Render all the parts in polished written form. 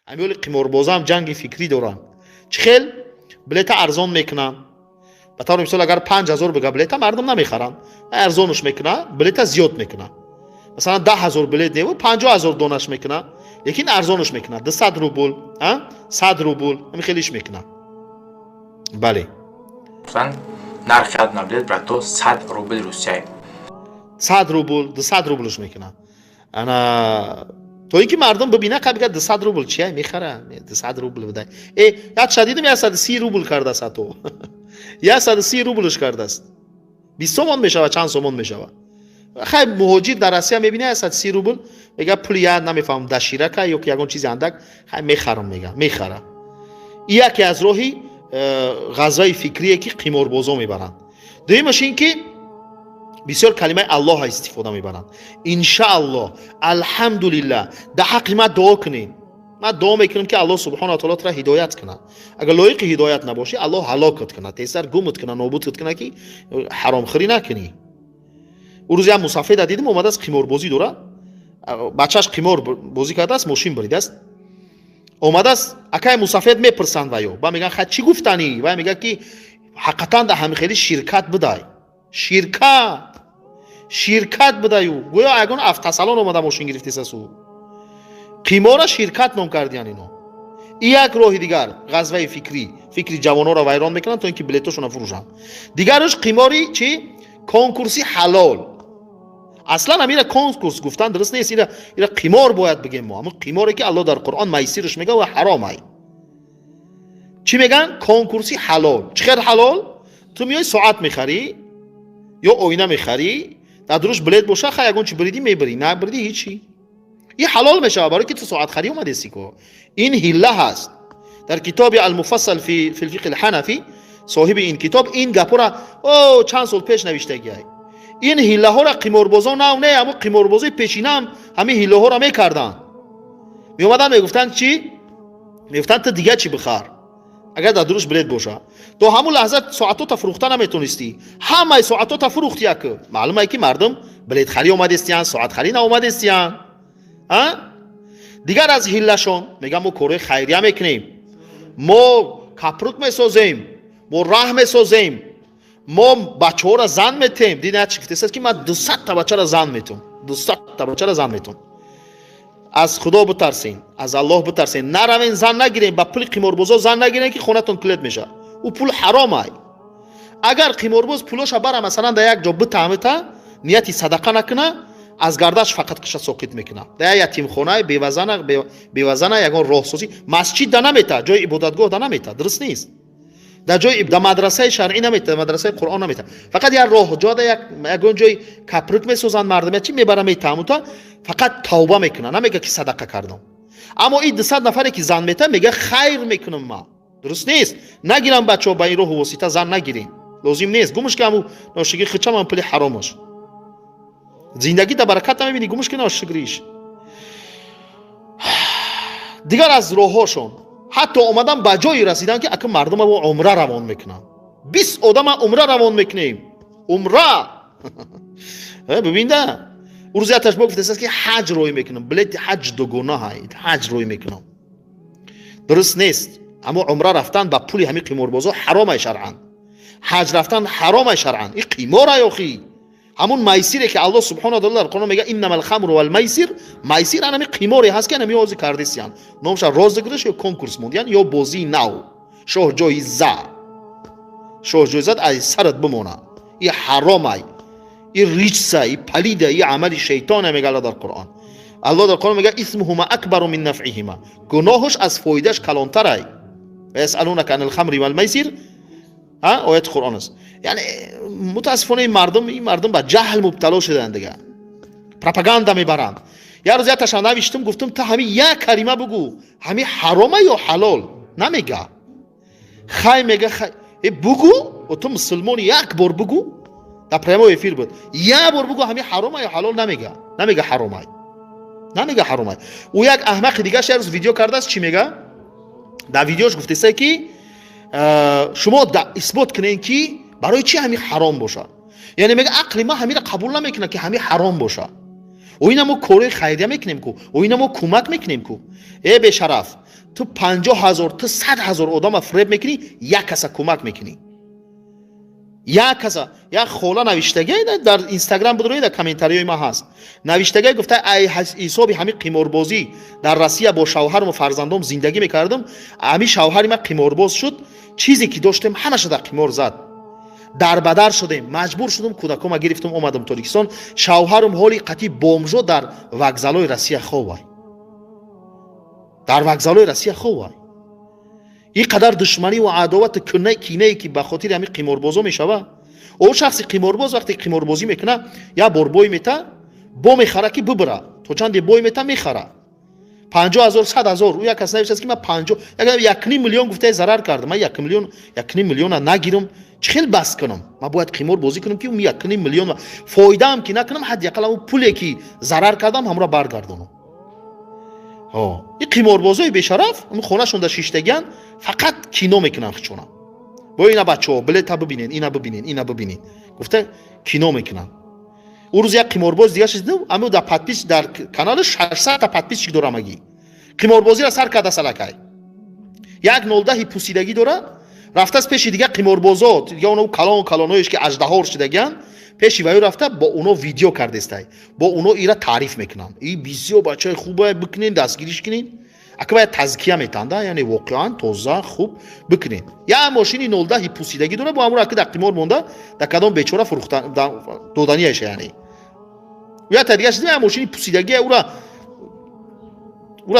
همین قماربازا هم جنگ فکری دارن. چخیل بلیت ارزان میکنن. به طور مثال اگر 5000 بگه بلیت مردم نمیخرن، ارزانش میکنه، بلیت زیاد میکنه. مثلا 10000 بلیت نیو 50000 دونش میکنه، لیکن ارزانش میکنه 200 روبل، 100 روبل همین خیلیش میکنه. بله مثلا نرخ одна بلیت برای تو 100 روبل روسیه، 100 روبل 200 روبلش میکنه. انا تو اینکه مردم ببینه که بگه 200 روبل چیه میخره، 200 روبل بده. یاد شدیدم 130 روبل کرده است تو. 130 روبلش کرده است. 20 تومان میشه، چند تومان میشه. خیلی مهاجر در آسیا میبینه 130 روبل میگه پول یاد نمیفهم دشیره که یا یگان چیزی اندک خیلی میخرم، میگه میخره. این یکی از راهی غزوه فکریه که قماربازا میبرند. دویمش این که بسیار کلمه الله استفاده میبرند. ان شاء الله، الحمدلله، در حق ما دعا کنین. ما دعا میکنیم که الله سبحانه و تعالی را هدایت کنه. اگر لایق هدایت نباشی الله هلاکت کنه، تیسر گمت کنه، نابودت کنه که حرام خوری نکنی. اون روز یه مسافر دیدم اومده از قماربازی داره، بچه‌اش قمار بازی کرده است، ماشین بریده است، اومده است اکای مسافر میپرسند وایو با میگن خد چی گفتنی؟ و میگه که حقیقتا در همین خیلی شرکت بدای، شرکت بدایو گویا اگون افتسالان اومده ماشین گرفته سو قمار شرکت نام کردیان اینو. یک راه دیگر غزوه فکری جوانان را ویران میکنن تا اینکه بلیتاشون فروشن. دیگرش قماری چی؟ کنکورسی حلال. اصلا همین کنکورس گفتن درست نیست، اینا قمار باید بگیم ما، اما قماری که الله در قرآن میسرش میگه و حرامه. چی میگن؟ کنکورسی حلال. چقدر حلال؟ تو میای ساعت میخری یا آینه میخری، در دروش بلیت باشه، خیلی اگه چی بریدی میبری، نه بریدی هیچی، این حلال میشه برای که تو ساعت خری اومده سیکو. این حله هست. در کتاب المفصل فی الفقه الحنفی صاحب این کتاب این گپا را چند سال پیش نوشته گیه. این حله ها را قماربازا نه اما قماربازی پیشینه هم همین حله ها را میکردن. میومدن میگفتن چی؟ میگفتن تو دیگه چی بخر اگر در دروش بلیت باشه. تو همون لحظه ساعتو تا فروخته نمیتونستی، همه ساعتو تا فروختی که معلومه که مردم بلیت خری اومده استیان، ساعت خری نه اومده استیان. دیگر از حلهشون میگم ما کار خیریه میکنیم، ما کپروت میسازیم، ما راه میسازیم، ما بچه ها را زن میتیم. دیدن چی گفته است که من 200 تا بچه را زن میتونم، 200 تا بچه را زن میتونم. از خدا بترسین، از الله بترسین، نروین زن نگیرین، با پول قماربازا زن نگیرین که خونتون کلید میشه. او پول حرامه. اگر قمارباز پولش بره مثلا در یک جا بتامه، نیتی صدقه نکنه، از گردش فقط کش ساقط میکنه. در یتیم خانه بیوزنه یگان راهسازی مسجد ده نمیته، جای عبادتگاه ده نمیته، درست نیست. در جای در مدرسه شرعی نمیته، مدرسه قرآن نمیته، فقط یک راه جا ده یگان جای کپرک میسازن مردم چی میبره میتاموتا، فقط توبه میکنه، نمیگه که صدقه کردم. اما این 200 نفری که زن میته میگه خیر میکنم ما، درست نیست. نگیرم بچه‌ها با این راه واسطه زن نگیرین، لازم نیست. گمش که همو ناشگی خچم هم پلی حرامش زندگی در برکت نمیبینی، گمش که ناشگریش. دیگر از راهاشون حتی اومدن به جایی رسیدن که اگه مردم رو عمره روان میکنن، 20 آدم عمره روان میکنیم، عمره. ببین ده اون روز یادش گفته است که حج روی میکنم، بلیت حج دوگانه هست، حج روی میکنم، درست نیست. اما عمره رفتن با پولی همین قماربازا حرامه شرعاً، حج رفتن حرامه شرعاً. این قماره یا خی همون میسیره که الله سبحانه و تعالی در قرآن میگه انما الخمر والمیسر، میسر همین قماری هست که نمیوازی کردیسیان، نامش رازگرش یا کنکورس موندیان یا بازی نو شاه جایزه از سرت بمونه. این حرامه، این ریچسه، این پلیده، این عمل شیطانه. میگه الله در قرآن، الله در قرآن میگه اسمهما اکبر من نفعهما، گناهش از فایدهش کلانتره. و یسالونک عن الخمر والمیسر، آیت قرآن است. یعنی متاسفانه این مردم با جهل مبتلا شدن دیگه، پروپاگاندا میبرن. یه روز یادش نوشتم گفتم تا همین یک کلمه بگو، همین حرامه یا حلال نمیگه. خی میگه بگو، و تو مسلمانی یک بار بگو، در پریمو افیر بود، یک بار بگو همین حرامه یا حلال نمیگه حرامه. او یک احمق دیگه یه روز ویدیو کرده است، چی میگه؟ در ویدیوش گفته است که شما اثبات کنین که برای چی همین حرام باشه. یعنی میگه عقل ما همین قبول نمیکنه که همین حرام باشه، و اینا ما کار خیریه میکنیم کو، و اینا ما کمک میکنیم کو. ای به شرف، تو 50,000 تو 100,000 آدم فریب میکنی، یک کس کمک میکنی. یک کس، یک خولا نوشتگی در اینستاگرام بدروید در کامنتاری ما هست، نوشتگی گفته ای حسابی همین قماربازی در روسیه با شوهرم و فرزندم زندگی میکردم، همین شوهر ما قمارباز شد، چیزی که داشتم همش در قمار زد، در بدر شدیم، مجبور شدم کودکم گرفتم اومدم ترکستان، شوهرم حالی قطعی بومجو در وокзалой روسیه خوبه، در وокзалой روسیه خوبه. این قدر دشمنی و عداوت کینه‌ای که به خاطر همین قماربازا میشوه. او شخص قمارباز وقتی قماربازی میکنه یا بار بوی میته، بو میخره که ببره، تو چند بوی میته میخره 50,000 100,000. او یک کس نوشته که من 1.5 میلیون گفته ضرر کردم، من 1.5 میلیون نگیرم چه خیلی بس کنم، من باید قمار بازی کنم که اون 1.5 میلیون فایده هم که نکنم، حداقل اون پولی که ضرر کردم همراه برگردونم. این قماربازای بی‌شرف اون خونه‌شون در شیشتگیان فقط کینو میکنن خچونا. با اینا بچه‌ها بلیط ببینین، اینا ببینین، اینا ببینین، گفته کینو میکنن. اون روز یک قمارباز دیگه شد، اما در پادپیچ در کانال 600 تا پادپیچ داره مگی. قماربازی را سر کرده سلکای. یک 19 پوسیدگی داره، رفته از پیش دیگه قماربازا، دیگه اونو کلانویش که اژدها شدگان، پیش ویو رفته با اونو ویدیو کرده است، با اونو ایرا تعریف میکنن. این بسیار بچه خوبه، بکنین دستگیریش کنین. اگه تزکیه میتونده، یعنی واقعا تازه خوب بکنین. یا ماشینی 19 پوسیدگی داره، با امور اگه در قمار مونده، در کدام بیچاره فروختن دودنیش، یعنی یا تا دیگه چیزی ماشینی پوسیدگی اورا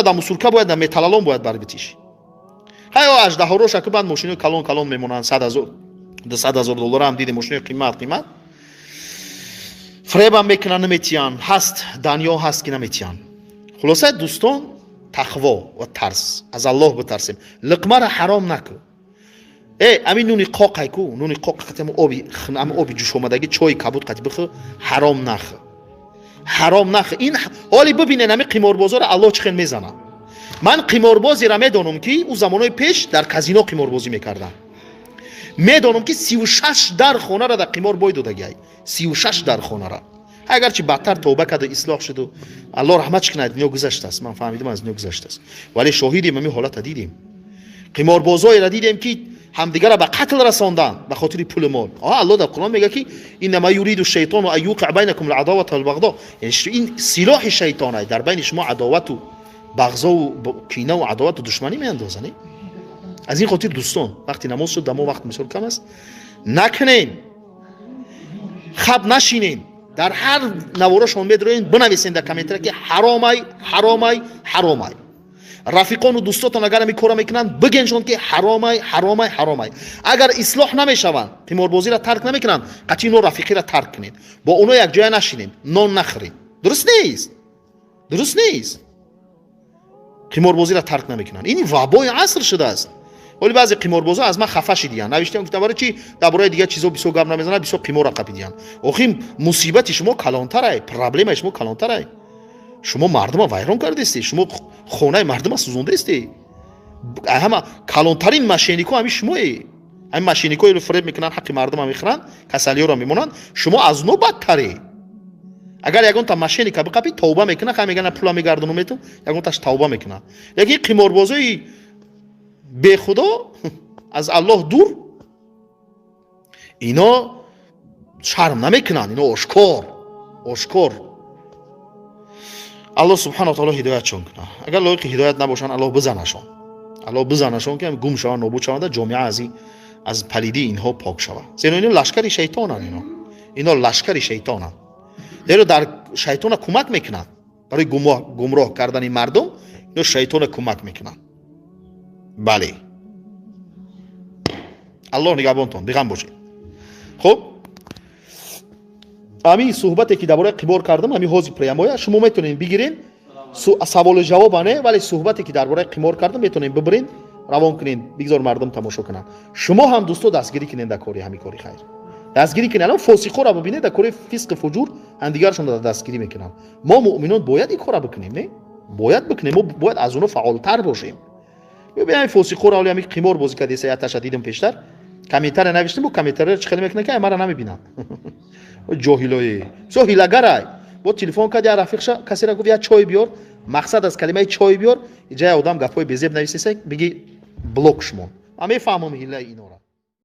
در مسورکا باید، در متالالون باید بر بتیش. های اژدها روش که بعد ماشین کلان میمونن 100,000 $200,000 هم دیده ماشین قیمت فریب هم میکنن نمیتیان، هست دنیا هست که نمیتیان. خلاصه دوستان تقوا و ترس از الله بترسیم، لقمه را حرام نکن. امین نونی قاقای کو، نونی قاق قطعه آبی جوش اومدگی چای کبود قطعه بخو، حرام نخه، حرام نخه. این حالی ببینن همین قماربازا را الله چخیل میزنه. من قماربازی را میدانم که او زمانهای پیش در کازینو قماربازی میکردن، میدانم که 36 در خانه را در قمار باید دادگی، 36 در خانه را. اگرچه بدتر توبه کرده اصلاح شد و الله رحمتش کنه، دنیا گذشته است، من فهمیدم از دنیا گذشته است، ولی شاهدیم همین حالت دیدیم. قماربازای را دیدیم که همدیگر را به قتل رساندن به خاطر پول مال. الله در قرآن میگه که انما یرید الشیطان ان یوقع بینکم العداوه والبغضاء، یعنی این سلاح شیطانه، در بین شما عداوت و بغضا و کینه و عداوت و دشمنی میاندازه. از این خاطر دوستان وقتی نماز شد، دمو وقت مثال کم است، نکنین، خب نشینین، در هر نواره شما بدروین بنویسین در کامنتر که حرامای حرامای حرامای. رفیقان و دوستاتون اگر می کارا میکنن بگنشون که حرامای حرامای حرامای. اگر اصلاح نمیشون، قماربازی را ترک نمیکنن، قطعی نو رفیقی را ترک کنین، با اونو یک جای نشینین، نان نخورین. درست نیست، درست نیست. قماربازی را ترک نمیکنن، این وبای عصر شده است. ولی بعضی قماربازا از من خفه شدیان، نوشتن که درباره چی، درباره دیگه چیزا بیسو گپ نمیزنن، بیسو قمار قپیدیان. آخه مصیبت شما کلانتره، پرابلم شما کلانتره. شما مردم ویران کرده استی، شما خونه مردم سوزونده استی. همه کلانترین ماشینیکو همین شمایی. همین ماشینیکو رو فریب میکنن، حق مردم هم میخرن، کسالیو رو میمونن. شما از نو بدتری. اگر یگان تا ماشینی که بقپی توبه میکنه، خیلی میگن پولا میگردونم میتون، یگان تاش توبه میکنه. یکی قماربازای به خدا از الله دور، اینا شرم نمیکنن، اینا آشکار. الله سبحانه و تعالی هدایتشون کنه. اگر لایق هدایت نباشن، الله بزنشون که گم شوند، نابود شوند، جامعه از پلیدی اینها پاک شود. زیرا اینا لشکر شیطانن، اینا لشکر شیطانن. در شیطان کمک میکنن برای گمراه کردن مردم، اینا شیطان کمک میکنن. بله، الله نگهبانتون، بیغم باشید. خب همین صحبتی که درباره قمار کردم، همین حوزه پریامویا شما میتونین بگیرین، سوال جواب نه، ولی صحبتی که درباره قمار کردم میتونین ببرین، روان کنین، بگذار مردم تماشا کنن. شما هم دوستو دستگیری کنین در کاری، همین کاری خیر دستگیری کنین. الان فاسقا رو ببینید در کار فسق فجور اندیگرشون دستگیری میکنن. ما مؤمنان باید این کارو بکنیم، نه باید بکنیم، ما باید از اونها فعالتر باشیم. ببینید فاسقا رو همین قمار بازی کرده، سیاست دیدم پیشتر کامنتر نوشتم، با کامنتر چه خیلی میکنه که ما رو نمیبینن. جاهلای هیلگرای бо телефон кард я рафиқша касера гуфт я чой биёр, мақсад аз калимаи чой биёр, иҷа одам гапҳои безеб нависеса биги блок шумон. Ма мефаҳмам ҳиллаи инора.